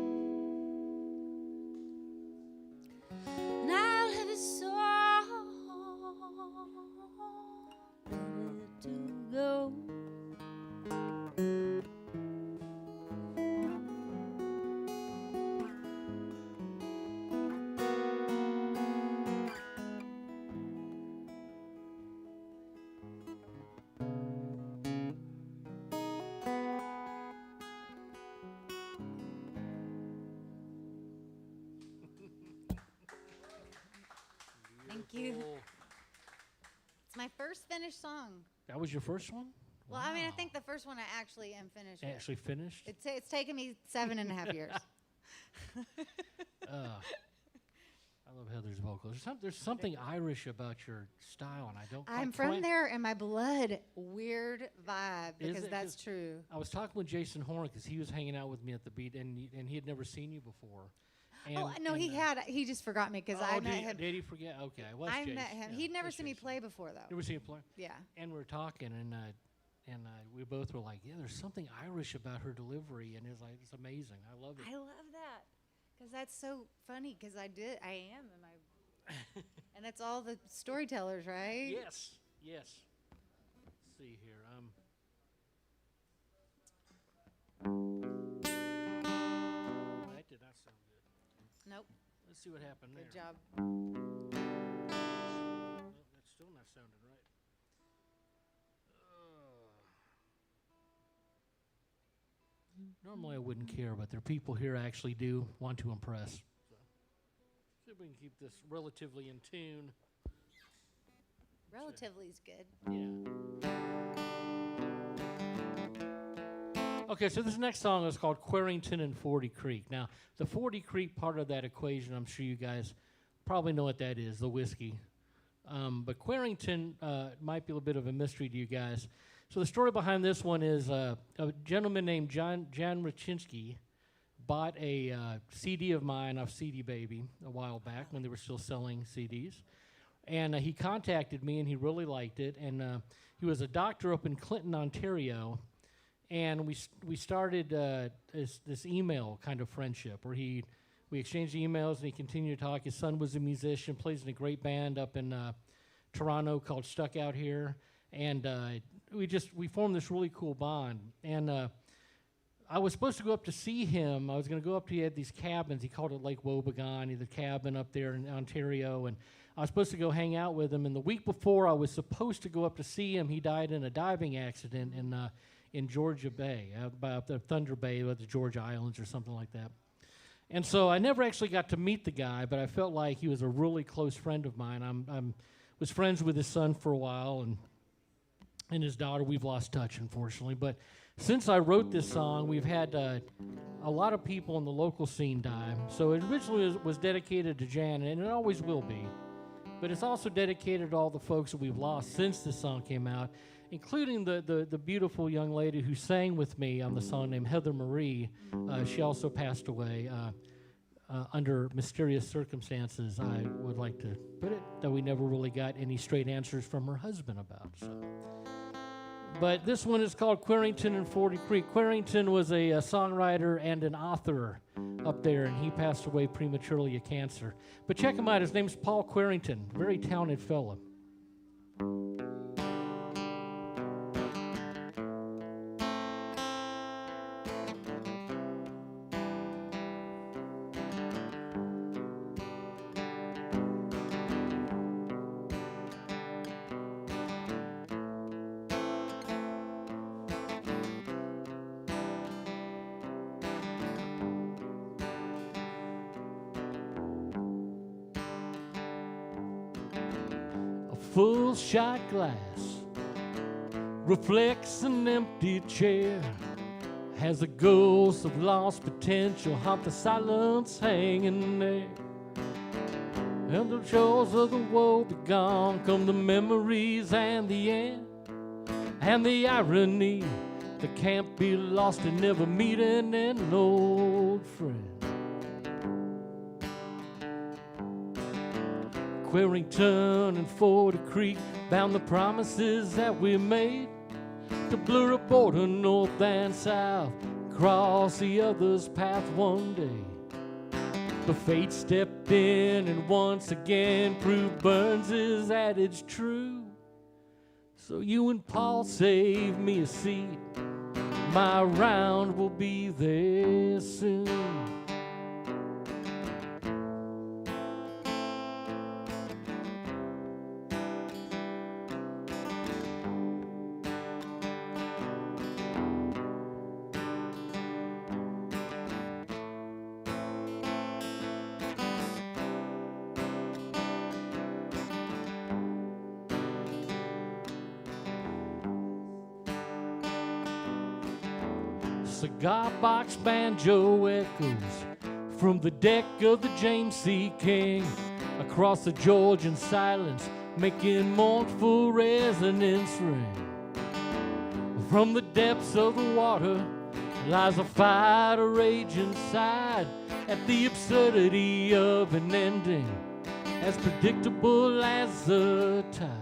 And I'll have a song ready to go. Thank you. It's my first finished song. That was your first one? Well, I mean, I Wow. think the first one I actually am finished with. Actually finished? It's taken me 7.5 years. I love Heather's vocals. There's something Irish about your style, and I don't. I'm quite from plan- there, and my blood weird vibe Is because it? that's 'Cause true. I was talking with Jason Horn because he was hanging out with me at the beat, and he had never seen you before. And, Oh no, he just forgot me because I met him. Did he forget? Okay, it was I Jason. met him. Yeah, He'd never that's seen me Jason. play before though. Never seen him play. Yeah. And we were talking, and we both were like, "Yeah, there's something Irish about her delivery," and it's amazing. I love it. I love that because that's so funny because I am, and and that's all the storytellers, right? Yes. Let's see here. That did not sound good. Nope. Let's see what happened there. Good job. Well, that's still not sounding right. Normally I wouldn't care, but there are people here I actually do want to impress. So, see if we can keep this relatively in tune. Relatively is good. Yeah. Okay, so this next song is called Quarrington and 40 Creek. Now, the 40 Creek part of that equation, I'm sure you guys probably know what that is, the whiskey. But Quarrington might be a little bit of a mystery to you guys. So the story behind this one is a gentleman named Jan Rachinsky bought a CD of mine off CD Baby a while back when they were still selling CDs. And he contacted me, and he really liked it. And he was a doctor up in Clinton, Ontario. And we started this email kind of friendship where we exchanged emails, and he continued to talk. His son was a musician, plays in a great band up in Toronto called Stuck Out Here. And we formed this really cool bond. And I was supposed to go up to see him. I was going to go up to, he had these cabins. He called it Lake Wobegon. He had a cabin up there in Ontario. And I was supposed to go hang out with him. And the week before I was supposed to go up to see him, he died in a diving accident in Georgia Bay, by the Thunder Bay, with the Georgia Islands or something like that. And so I never actually got to meet the guy, but I felt like he was a really close friend of mine. Was friends with his son for a while, and his daughter. We've lost touch, unfortunately. But since I wrote this song, we've had a lot of people in the local scene die. So it originally was dedicated to Jan, and it always will be. But it's also dedicated to all the folks that we've lost since this song came out, including the beautiful young lady who sang with me on the song named Heather Marie. She also passed away under mysterious circumstances, I would like to put it, that we never really got any straight answers from her husband about. So. But this one is called Quarrington and 40 Creek. Quarrington was a songwriter and an author up there, and he passed away prematurely of cancer. But check him out. His name's Paul Quarrington, very talented fellow. Full shot glass reflects an empty chair, has a ghost of lost potential, haunt the silence hanging there. And the shores of the woe be gone, come the memories and the end, and the irony that can't be lost and never meeting an old friend. Quarrington and 40 Creek bound the promises that we made to blur a border north and south, cross the other's path one day. But fate stepped in and once again proved Burns' adage true. So you and Paul save me a seat, my round will be there soon. Cigar box banjo echoes from the deck of the James C. King across the Georgian silence, making mournful resonance ring. From the depths of the water lies a fire to rage inside at the absurdity of an ending as predictable as the tide.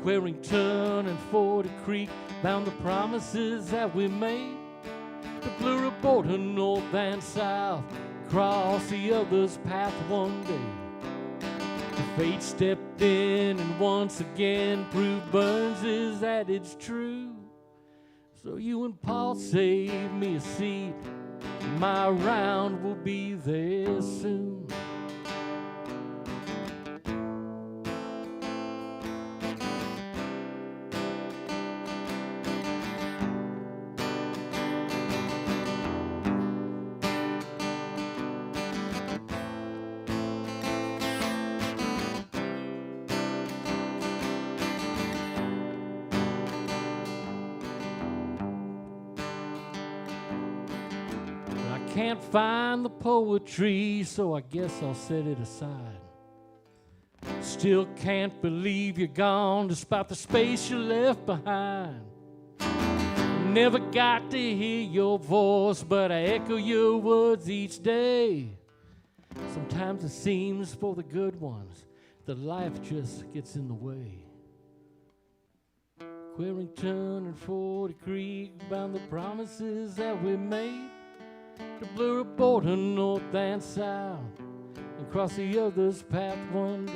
Quarrington and 40 Creek bound the promises that we made to blur a border north and south, cross the other's path one day. The fate stepped in and once again proved Burns' adage true. So you and Paul save me a seat, my round will be there soon. Can't find the poetry, so I guess I'll set it aside. Still can't believe you're gone, despite the space you left behind. Never got to hear your voice, but I echo your words each day. Sometimes it seems for the good ones that life just gets in the way. Quarrington and 40 Creek, bound the promises that we made to blur a border north and south and cross the other's path one day.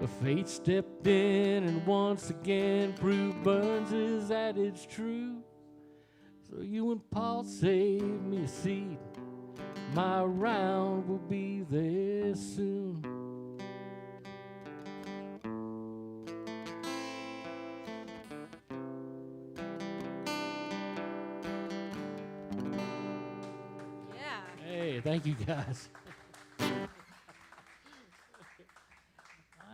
But fate stepped in and once again proved Burns' adage true. So you and Paul saved me a seat. My round will be there soon. Yeah. Hey, thank you guys.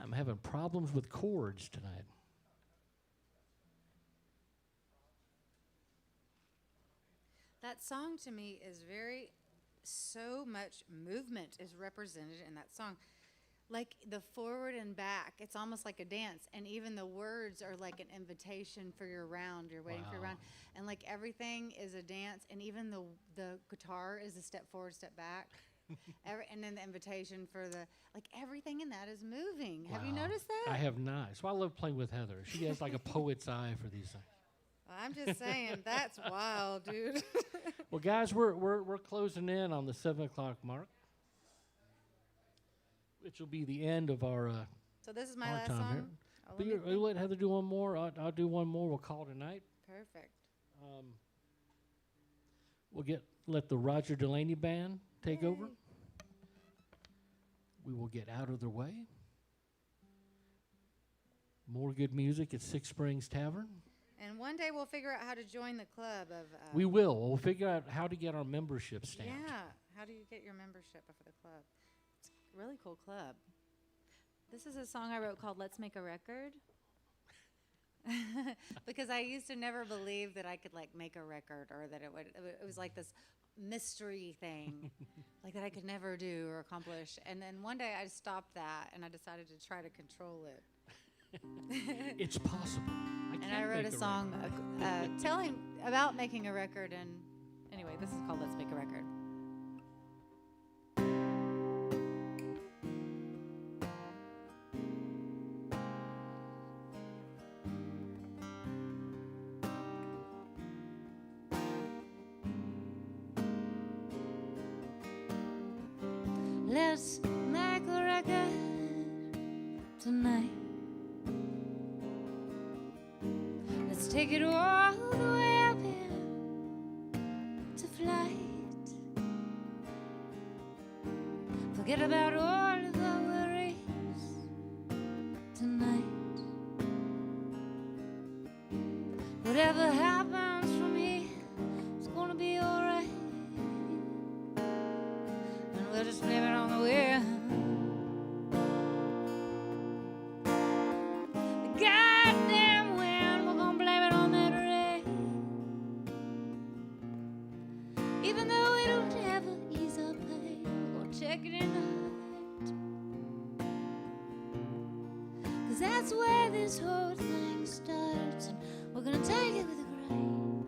I'm having problems with chords tonight. That song to me is so much movement is represented in that song. Like the forward and back, it's almost like a dance. And even the words are like an invitation for your round. You're waiting for your round. And like everything is a dance. And even the guitar is a step forward, step back. And then the invitation for like everything in that is moving. Wow. Have you noticed that? I have not. So I love playing with Heather. She has like a poet's eye for these things. I'm just saying, that's wild, dude. Well, guys, we're closing in on the 7 o'clock mark, which will be the end of our so this is my last time song? here. But you let Heather do one more. I'll do one more. We'll call it a night. Perfect. We'll let the Roger Delaney Band take over. We will get out of their way. More good music at Six Springs Tavern. And one day we'll figure out how to join the club of... we will. We'll figure out how to get our membership stamped. Yeah. How do you get your membership for the club? It's a really cool club. This is a song I wrote called Let's Make a Record. Because I used to never believe that I could like make a record or that it was like this mystery thing like that I could never do or accomplish. And then one day I stopped that and I decided to try to control it. It's possible. And I wrote a song telling about making a record. And anyway, this is called Let's Make a Record. Let's make a record tonight. Let's take it all the way up here to flight. Forget about all of the worries tonight. Whatever happens from here, it's gonna be alright. And we'll just blame it on the wind. The goddamn wind, we're gonna blame it on that rain. Even though it'll never ease our pain, we're gonna check it in the night. 'Cause that's where this whole thing starts, and we're gonna take it with a grain.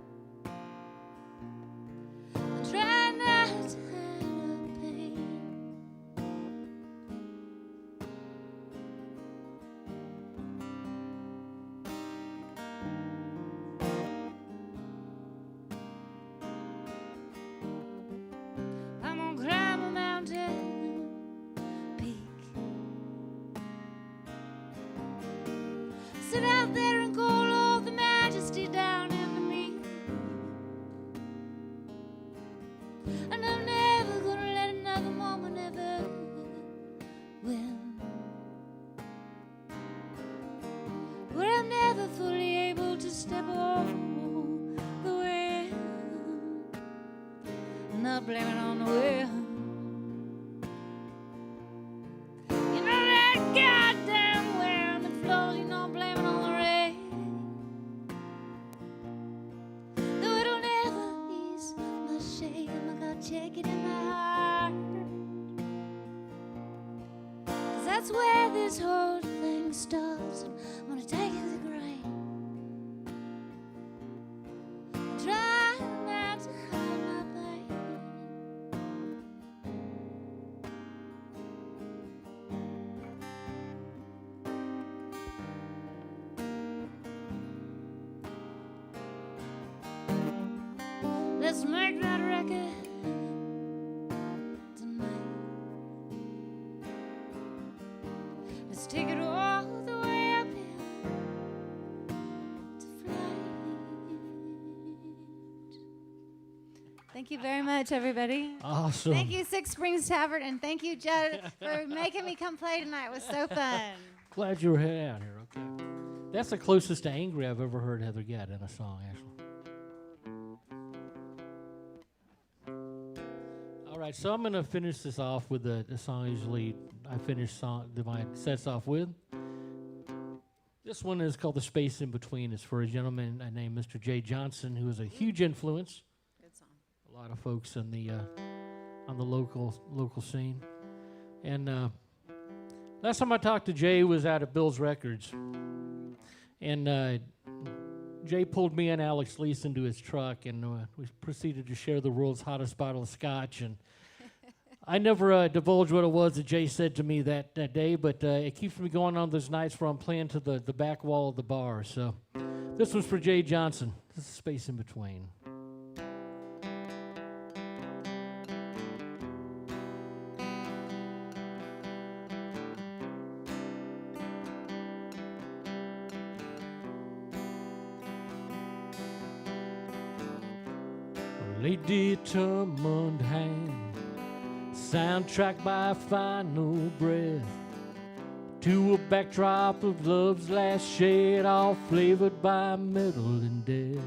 And try not to hide our pain. I'm gonna climb a mountain peak, sit out there and call all the majesty down into me. And I'm never gonna let another moment ever win, where I'm never fully able to step off the wind. Not blaming on the wind. You know that goddamn wind that flows, you're not blaming on the rain. Though it'll never ease my shame, I gotta check it in my heart. 'Cause that's that's where this whole thing stops. I'm gonna take it to the grave. Try not to hide my pain. Let's make that record tonight. Let's take it all the way up here to flight. Thank you very much, everybody. Awesome. Thank you, Six Springs Tavern, and thank you, Jud, for making me come play tonight. It was so fun. Glad you were out here. Okay. That's the closest to angry I've ever heard Heather get in a song, actually. All right, so I'm going to finish this off with the song usually I finish my sets off with. This one is called The Space in Between. It's for a gentleman named Mr. Jay Johnson, who is a huge influence. Good song. A lot of folks in the on the local scene. And last time I talked to Jay was out at Bill's Records. And Jay pulled me and Alex Lease into his truck, and we proceeded to share the world's hottest bottle of scotch. And I never divulged what it was that Jay said to me that day, but it keeps me going on those nights where I'm playing to the back wall of the bar. So this was for Jay Johnson. This is Space in Between. A determined hand, soundtrack by final breath, to a backdrop of love's last shade, all flavored by metal and death.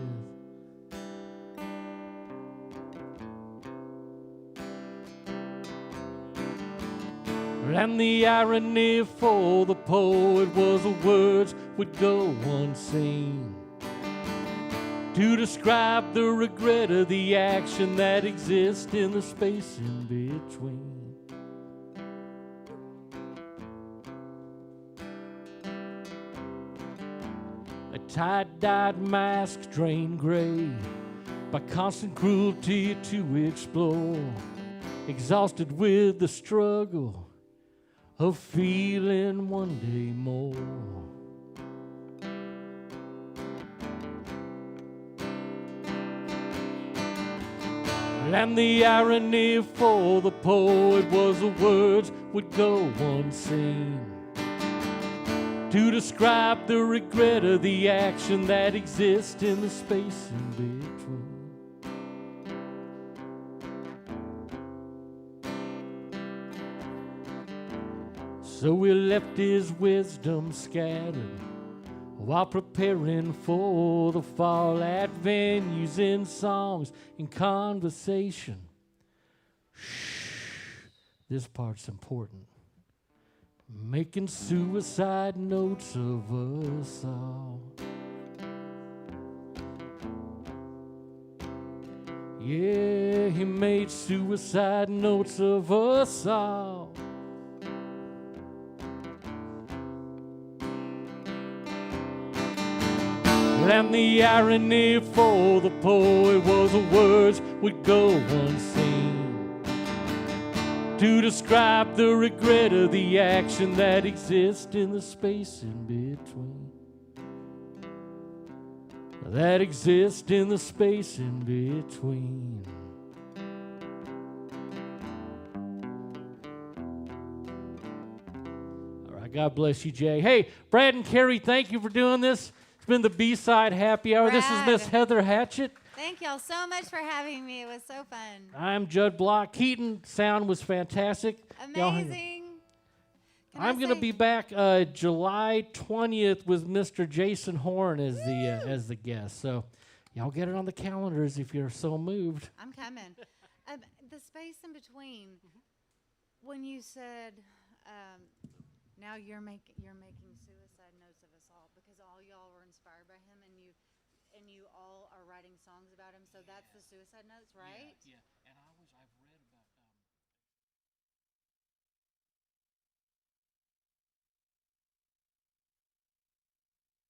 And the irony for the poet was the words would go unseen, to describe the regret of the action that exists in the space in between. A tie-dyed mask drained gray by constant cruelty to explore, exhausted with the struggle of feeling one day more. And the irony for the poet was the words would go unseen, to describe the regret of the action that exists in the space in between. So we left his wisdom scattered while preparing for the fall, at venues, in songs, in conversation. Shh, this part's important. Making suicide notes of us all. Yeah, he made suicide notes of us all. And the irony for the poet was the words would go unseen, to describe the regret of the action that exists in the space in between. That exists in the space in between. All right, God bless you, Jay. Hey, Brad and Carrie, thank you for doing this. It's been the B-side happy hour. Brad. This is Miss Heather Hatchett. Thank y'all so much for having me. It was so fun. I'm Jud Block. Keaton, sound was fantastic. Amazing. I'm going to be back July 20th with Mr. Jason Horn as the guest. So y'all get it on the calendars if you're so moved. I'm coming. The space in between, when you said, now you're making suicide notes of us all, because all y'all were inspired by him, and you all are writing songs about him. So that's the suicide notes, right? Yeah.